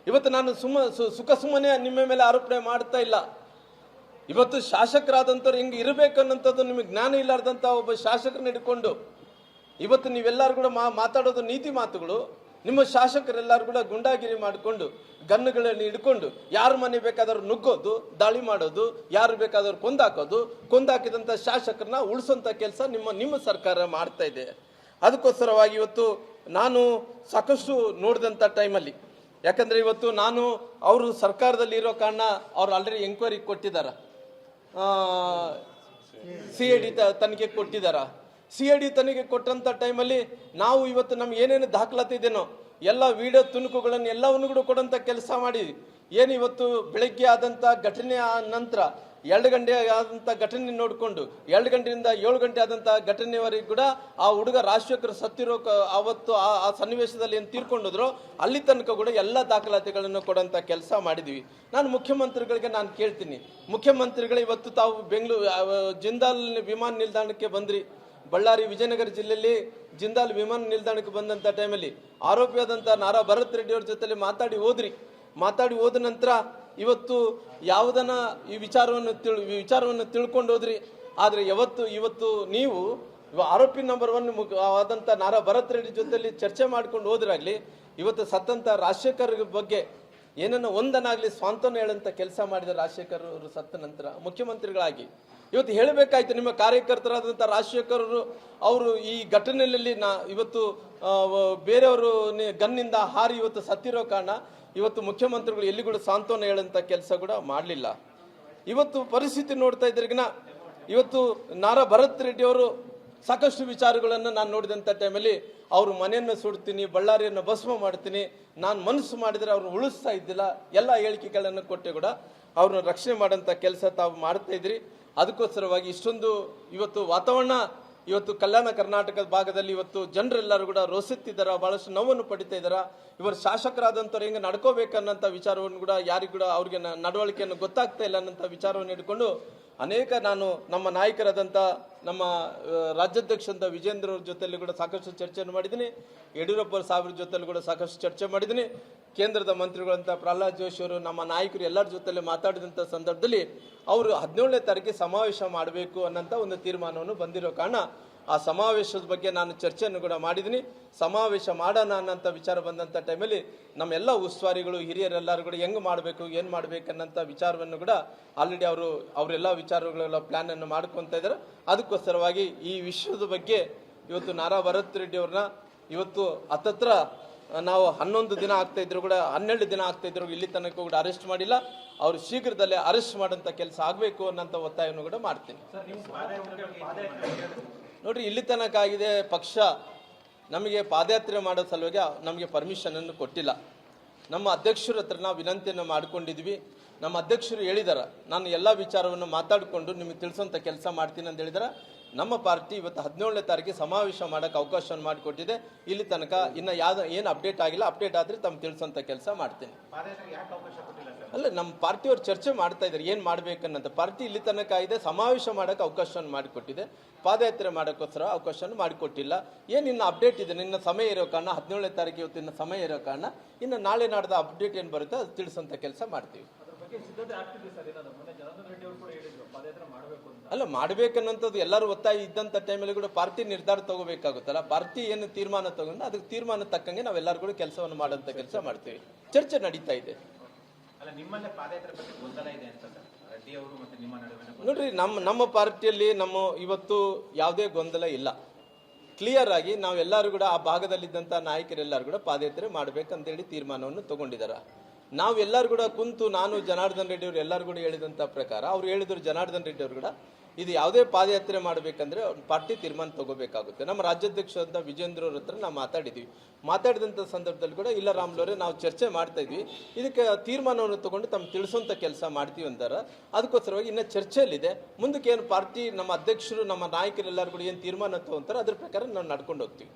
ಇವತ್ತು ನಾನು ಸುಖ ಸುಮ್ಮನೆ ನಿಮ್ಮ ಮೇಲೆ ಆರೋಪಣೆ ಮಾಡ್ತಾ ಇಲ್ಲ. ಇವತ್ತು ಶಾಸಕರಾದಂಥವ್ರು ಹೆಂಗೆ ಇರಬೇಕು ಅನ್ನೋಂಥದ್ದು ನಿಮಗೆ ಜ್ಞಾನ ಇಲ್ಲಾರ್ದಂಥ ಒಬ್ಬ ಶಾಸಕರನ್ನ ಹಿಡ್ಕೊಂಡು ಇವತ್ತು ನೀವೆಲ್ಲರೂ ಕೂಡ ಮಾತಾಡೋದು ನೀತಿ ಮಾತುಗಳು. ನಿಮ್ಮ ಶಾಸಕರೆಲ್ಲರೂ ಕೂಡ ಗುಂಡಾಗಿರಿ ಮಾಡಿಕೊಂಡು ಗನ್ನುಗಳನ್ನು ಹಿಡ್ಕೊಂಡು ಯಾರ ಮನೆ ಬೇಕಾದರೂ ನುಗ್ಗೋದು, ದಾಳಿ ಮಾಡೋದು, ಯಾರು ಬೇಕಾದರೂ ಕೊಂದಾಕಿದಂಥ ಶಾಸಕರನ್ನ ಉಳಿಸೋಂಥ ಕೆಲಸ ನಿಮ್ಮ ಸರ್ಕಾರ ಮಾಡ್ತಾ ಇದೆ. ಅದಕ್ಕೋಸ್ಕರವಾಗಿ ಇವತ್ತು ನಾನು ಸಾಕಷ್ಟು ನೋಡಿದಂಥ ಟೈಮಲ್ಲಿ, ಯಾಕಂದರೆ ಇವತ್ತು ನಾನು ಅವರು ಸರ್ಕಾರದಲ್ಲಿ ಇರೋ ಕಾರಣ ಅವ್ರು ಆಲ್ರೆಡಿ ಎಂಕ್ವೈರಿ ಕೊಟ್ಟಿದ್ದಾರೆ, CID ತನಿಖೆ ಕೊಟ್ಟಿದ್ದಾರೆ. CID ತನಿಖೆ ಕೊಟ್ಟಂಥ ಟೈಮಲ್ಲಿ ನಾವು ಇವತ್ತು ನಮ್ಗೆ ಏನೇನು ದಾಖಲಾತಿ ಇದೆನೋ ಎಲ್ಲ ವಿಡಿಯೋ ತುಣುಕುಗಳನ್ನು ಎಲ್ಲವನ್ನು ಕೂಡ ಕೊಡೋಂಥ ಕೆಲಸ ಮಾಡಿದ್ವಿ. ಏನು ಇವತ್ತು ಬೆಳಗ್ಗೆ ಆದಂಥ ಘಟನೆ ನಂತರ 2 ಗಂಟೆ ಆದಂಥ ಘಟನೆ ನೋಡಿಕೊಂಡು 2 ಗಂಟೆಯಿಂದ 7 ಗಂಟೆ ಆದಂಥ ಘಟನೆವರೆಗೂ ಕೂಡ ಆ ಹುಡುಗ ರಾಜಶೇಖರ್ ಸತ್ತಿರೋ ಅವತ್ತು ಆ ಸನ್ನಿವೇಶದಲ್ಲಿ ಏನು ತೀರ್ಕೊಂಡೋದ್ರು ಅಲ್ಲಿ ತನಕ ಕೂಡ ಎಲ್ಲ ದಾಖಲಾತಿಗಳನ್ನು ಕೊಡೋಂಥ ಕೆಲಸ ಮಾಡಿದ್ವಿ. ನಾನು ಮುಖ್ಯಮಂತ್ರಿಗಳಿಗೆ ನಾನು ಕೇಳ್ತೀನಿ, ಮುಖ್ಯಮಂತ್ರಿಗಳು ಇವತ್ತು ತಾವು ಬೆಂಗಳೂರು ಜಿಂದಾಲ್ ವಿಮಾನ ನಿಲ್ದಾಣಕ್ಕೆ ಬಂದ್ರಿ. ಬಳ್ಳಾರಿ ವಿಜಯನಗರ ಜಿಲ್ಲೆಯಲ್ಲಿ ಜಿಂದಾಲ್ ವಿಮಾನ ನಿಲ್ದಾಣಕ್ಕೆ ಬಂದಂಥ ಟೈಮಲ್ಲಿ ಆರೋಪಿಯಾದಂಥ ನಾರಾ ಭರತ್ ರೆಡ್ಡಿ ಅವ್ರ ಜೊತೆಲಿ ಮಾತಾಡಿ ಹೋದ ನಂತರ ಇವತ್ತು ಯಾವುದನ್ನ ಈ ವಿಚಾರವನ್ನು ತಿಳ್ಕೊಂಡು ಹೋದ್ರಿ. ಆದರೆ ಇವತ್ತು ನೀವು ಆರೋಪಿ ನಂಬರ್ 1 ಆದಂಥ ನಾರಾ ಭರತ್ ರೆಡ್ಡಿ ಜೊತೆಲಿ ಚರ್ಚೆ ಮಾಡ್ಕೊಂಡು ಹೋದ್ರಾಗ್ಲಿ, ಇವತ್ತು ಸತ್ತಂಥ ರಾಜಶೇಖರ್ ಬಗ್ಗೆ ಏನನ್ನ ಒಂದನಾಗ್ಲಿ ಸ್ವಾಂತನ ಹೇಳಂತ ಕೆಲಸ ಮಾಡಿದ ರಾಜಶೇಖರ್ ಅವರು ಸತ್ತ ನಂತರ ಮುಖ್ಯಮಂತ್ರಿಗಳಾಗಿ ಇವತ್ತು ಹೇಳಬೇಕಾಯ್ತು. ನಿಮ್ಮ ಕಾರ್ಯಕರ್ತರಾದಂಥ ರಾಜಶೇಖರ್ ಅವರು ಈ ಘಟನೆಯಲ್ಲಿ ಇವತ್ತು ಬೇರೆಯವರು ಗನ್ನಿಂದ ಹಾರಿ ಇವತ್ತು ಸತ್ತಿರೋ ಕಾರಣ ಇವತ್ತು ಮುಖ್ಯಮಂತ್ರಿಗಳು ಎಲ್ಲಿ ಕೂಡ ಸಾಂತ್ವನ ಹೇಳಂತ ಕೆಲಸ ಕೂಡ ಮಾಡಲಿಲ್ಲ. ಇವತ್ತು ಪರಿಸ್ಥಿತಿ ನೋಡ್ತಾ ಇದ್ರಿಗಿನ ಇವತ್ತು ನಾರಾ ಭರತ್ ರೆಡ್ಡಿ ಅವರು ಸಾಕಷ್ಟು ವಿಚಾರಗಳನ್ನು ನಾನು ನೋಡಿದಂಥ ಟೈಮಲ್ಲಿ ಅವ್ರ ಮನೆಯನ್ನು ಸುಡ್ತೀನಿ, ಬಳ್ಳಾರಿಯನ್ನು ಭಸ್ಮ ಮಾಡ್ತೀನಿ, ನಾನು ಮನಸ್ಸು ಮಾಡಿದರೆ ಅವ್ರನ್ನ ಉಳಿಸ್ತಾ ಇದ್ದಿಲ್ಲ, ಎಲ್ಲ ಹೇಳಿಕೆಗಳನ್ನು ಕೊಟ್ಟೆ ಕೂಡ ಅವ್ರನ್ನ ರಕ್ಷಣೆ ಮಾಡೋಂಥ ಕೆಲಸ ತಾವು ಮಾಡ್ತಾ ಇದ್ರಿ. ಅದಕ್ಕೋಸ್ಕರವಾಗಿ ಇಷ್ಟೊಂದು ಇವತ್ತು ವಾತಾವರಣ ಇವತ್ತು ಕಲ್ಯಾಣ ಕರ್ನಾಟಕದ ಭಾಗದಲ್ಲಿ ಇವತ್ತು ಜನರೆಲ್ಲರೂ ಕೂಡ ರೋಸಿತ್ತಿದ್ದಾರೆ, ಬಹಳಷ್ಟು ನೋವನ್ನು ಪಡಿತಾ ಇದ್ದಾರೆ. ಇವರು ಶಾಸಕರಾದಂಥವ್ರು ಹೆಂಗೆ ನಡ್ಕೋಬೇಕನ್ನಂಥ ವಿಚಾರವನ್ನು ಕೂಡ ಯಾರಿಗೂ ಕೂಡ ಅವ್ರಿಗೆ ನಡವಳಿಕೆಯನ್ನು ಗೊತ್ತಾಗ್ತಾ ಇಲ್ಲ ಅನ್ನೋಂಥ ವಿಚಾರವನ್ನು ಇಟ್ಕೊಂಡು ನಾನು ನಮ್ಮ ನಾಯಕರಾದಂಥ ನಮ್ಮ ರಾಜ್ಯಾಧ್ಯಕ್ಷರಂಥ ವಿಜೇಂದ್ರ ಅವ್ರ ಜೊತೆಯಲ್ಲಿ ಕೂಡ ಸಾಕಷ್ಟು ಚರ್ಚೆಯನ್ನು ಮಾಡಿದ್ದೀನಿ. ಯಡಿಯೂರಪ್ಪ ಸಾಹೇಬ್ರ ಜೊತೆಲಿ ಕೂಡ ಸಾಕಷ್ಟು ಚರ್ಚೆ ಮಾಡಿದ್ದೀನಿ. ಕೇಂದ್ರದ ಮಂತ್ರಿಗಳಂತ ಪ್ರಹ್ಲಾದ್ ಜೋಶಿ ಅವರು ನಮ್ಮ ನಾಯಕರು ಎಲ್ಲರ ಜೊತೆಲಿ ಮಾತಾಡಿದಂಥ ಸಂದರ್ಭದಲ್ಲಿ ಅವರು 17ನೇ ತಾರೀಕಿಗೆ ಸಮಾವೇಶ ಮಾಡಬೇಕು ಅನ್ನೋಂಥ ಒಂದು ತೀರ್ಮಾನವನ್ನು ಬಂದಿರೋ ಕಾರಣ ಆ ಸಮಾವೇಶದ ಬಗ್ಗೆ ನಾನು ಚರ್ಚೆಯನ್ನು ಕೂಡ ಮಾಡಿದ್ದೀನಿ. ಸಮಾವೇಶ ಮಾಡೋಣ ಅನ್ನೋಂಥ ವಿಚಾರ ಬಂದಂಥ ಟೈಮಲ್ಲಿ ನಮ್ಮೆಲ್ಲ ಉಸ್ತುವಾರಿಗಳು ಹಿರಿಯರೆಲ್ಲರೂ ಕೂಡ ಹೆಂಗೆ ಮಾಡಬೇಕು ಏನು ಮಾಡಬೇಕನ್ನಂಥ ವಿಚಾರವನ್ನು ಕೂಡ ಆಲ್ರೆಡಿ ಅವರೆಲ್ಲ ವಿಚಾರಗಳೆಲ್ಲ ಪ್ಲ್ಯಾನನ್ನು ಮಾಡ್ಕೊತಾ ಇದ್ದಾರೆ. ಅದಕ್ಕೋಸ್ಕರವಾಗಿ ಈ ವಿಷಯದ ಬಗ್ಗೆ ಇವತ್ತು ನಾರಾ ಭರತ್ ರೆಡ್ಡಿ ಅವ್ರನ್ನ ಇವತ್ತು ಹತ್ತತ್ರ ನಾವು 11 ದಿನ ಆಗ್ತಾ ಇದ್ರು ಕೂಡ 12 ದಿನ ಆಗ್ತಾ ಇದ್ರು ಇಲ್ಲಿ ತನಕ ಕೂಡ ಅರೆಸ್ಟ್ ಮಾಡಿಲ್ಲ. ಅವರು ಶೀಘ್ರದಲ್ಲೇ ಅರೆಸ್ಟ್ ಮಾಡೋಂಥ ಕೆಲಸ ಆಗಬೇಕು ಅನ್ನೋಂಥ ಒತ್ತಾಯವನ್ನು ಕೂಡ ಮಾಡ್ತೀನಿ. ನೋಡ್ರಿ, ಇಲ್ಲಿ ತನಕ ಆಗಿದೆ, ಪಕ್ಷ ನಮಗೆ ಪಾದಯಾತ್ರೆ ಮಾಡೋ ಸಲುವಾಗಿ ನಮಗೆ ಪರ್ಮಿಷನನ್ನು ಕೊಟ್ಟಿಲ್ಲ. ನಮ್ಮ ಅಧ್ಯಕ್ಷರ ಹತ್ರ ನಾವು ವಿನಂತಿಯನ್ನು ಮಾಡ್ಕೊಂಡಿದ್ವಿ. ನಮ್ಮ ಅಧ್ಯಕ್ಷರು ಹೇಳಿದಾರ, ನಾನು ಎಲ್ಲ ವಿಚಾರವನ್ನು ಮಾತಾಡಿಕೊಂಡು ನಿಮಗೆ ತಿಳಿಸೋಂಥ ಕೆಲಸ ಮಾಡ್ತೀನಿ ಅಂತ ಹೇಳಿದಾರ. ನಮ್ಮ ಪಾರ್ಟಿ ಇವತ್ತು 17ನೇ ತಾರೀಕಿಗೆ ಸಮಾವೇಶ ಮಾಡೋಕ್ಕೆ ಅವಕಾಶವನ್ನು ಮಾಡಿಕೊಟ್ಟಿದೆ. ಇಲ್ಲಿ ತನಕ ಇನ್ನು ಏನು ಅಪ್ಡೇಟ್ ಆಗಿಲ್ಲ. ಅಪ್ಡೇಟ್ ಆದರೆ ತಮ್ಮ ತಿಳಿಸೋಂಥ ಕೆಲಸ ಮಾಡ್ತೀನಿ. ಅಲ್ಲ, ನಮ್ಮ ಪಾರ್ಟಿಯವ್ರು ಚರ್ಚೆ ಮಾಡ್ತಾ ಇದ್ದಾರೆ ಏನು ಮಾಡಬೇಕನ್ನಂತ. ಪಾರ್ಟಿ ಇಲ್ಲಿ ತನಕ ಇದೆ, ಸಮಾವೇಶ ಮಾಡೋಕ್ಕೆ ಅವಕಾಶವನ್ನು ಮಾಡಿಕೊಟ್ಟಿದೆ, ಪಾದಯಾತ್ರೆ ಮಾಡೋಕ್ಕೋಸ್ಕರ ಅವಕಾಶವನ್ನು ಮಾಡಿಕೊಟ್ಟಿಲ್ಲ. ಏನು ಇನ್ನು ಅಪ್ಡೇಟ್ ಇದೆ, ನಿನ್ನ ಸಮಯ ಇರೋ ಕಾರಣ 17ನೇ ತಾರೀಕು ಇವತ್ತು ಇನ್ನು ಸಮಯ ಇರೋ ಕಾರಣ ಇನ್ನು ನಾಳೆ ನಾಡ್ದು ಅಪ್ಡೇಟ್ ಏನು ಬರುತ್ತೆ ಅದು ತಿಳಿಸೋಂಥ ಕೆಲಸ ಮಾಡ್ತೀವಿ. ಅಲ್ಲ, ಮಾಡಬೇಕನ್ನೋಂಥದ್ದು ಎಲ್ಲರೂ ಒತ್ತಾಯ ಇದ್ದಂಥ ಟೈಮಲ್ಲಿ ಕೂಡ ಪಾರ್ಟಿ ನಿರ್ಧಾರ ತಗೋಬೇಕಾಗುತ್ತಲ್ಲ. ಪಾರ್ಟಿ ಏನು ತೀರ್ಮಾನ ತಗೊಂಡು ಅದಕ್ಕೆ ತೀರ್ಮಾನ ತಕ್ಕಂಗೆ ನಾವೆಲ್ಲರೂ ಕೂಡ ಕೆಲಸವನ್ನು ಮಾಡೋಂಥ ಕೆಲಸ ಮಾಡ್ತೀವಿ. ಚರ್ಚೆ ನಡೀತಾ ಇದೆ. ನೋಡ್ರಿ, ನಮ್ಮ ಪಾರ್ಟಿಯಲ್ಲಿ ಇವತ್ತು ಯಾವುದೇ ಗೊಂದಲ ಇಲ್ಲ. ಕ್ಲಿಯರ್ ಆಗಿ ನಾವೆಲ್ಲರೂ ಕೂಡ ಆ ಭಾಗದಲ್ಲಿದ್ದಂಥ ನಾಯಕರೆಲ್ಲರೂ ಕೂಡ ಪಾದಯಾತ್ರೆ ಮಾಡಬೇಕಂತೇಳಿ ತೀರ್ಮಾನವನ್ನು ತಗೊಂಡಿದ್ದಾರೆ. ನಾವೆಲ್ಲರೂ ಕೂಡ ಕುಂತು ನಾನು ಜನಾರ್ದನ್ ರೆಡ್ಡಿ ಅವರು ಎಲ್ಲರೂ ಕೂಡ ಹೇಳಿದಂಥ ಪ್ರಕಾರ ಅವ್ರು ಹೇಳಿದ್ರು, ಜನಾರ್ದನ್ ರೆಡ್ಡಿ ಅವರು ಕೂಡ ಇದು ಯಾವುದೇ ಪಾದಯಾತ್ರೆ ಮಾಡಬೇಕಂದ್ರೆ ಪಾರ್ಟಿ ತೀರ್ಮಾನ ತಗೋಬೇಕಾಗುತ್ತೆ. ನಮ್ಮ ರಾಜ್ಯಾಧ್ಯಕ್ಷರಾದ ವಿಜೇಂದ್ರ ಅವ್ರ ಹತ್ರ ನಾವು ಮಾತಾಡಿದಂಥ ಸಂದರ್ಭದಲ್ಲಿ ಕೂಡ ಇಲ್ಲ ರಾಮ್ಲವರೇ, ನಾವು ಚರ್ಚೆ ಮಾಡ್ತಾ ಇದ್ವಿ, ಇದಕ್ಕೆ ತೀರ್ಮಾನವನ್ನು ತಗೊಂಡು ತಮ್ಮ ತಿಳಿಸೋಂಥ ಕೆಲಸ ಮಾಡ್ತೀವಿ ಅಂತಾರೆ. ಅದಕ್ಕೋಸ್ಕರವಾಗಿ ಇನ್ನು ಚರ್ಚೆಯಲ್ಲಿದೆ. ಮುಂದಕ್ಕೆ ಏನು ಪಾರ್ಟಿ ನಮ್ಮ ಅಧ್ಯಕ್ಷರು ನಮ್ಮ ನಾಯಕರೆಲ್ಲರೂ ಕೂಡ ಏನು ತೀರ್ಮಾನ ತಗೊಂತಾರೆ ಅದ್ರ ಪ್ರಕಾರ ನಾವು ನಡ್ಕೊಂಡು ಹೋಗ್ತೀವಿ.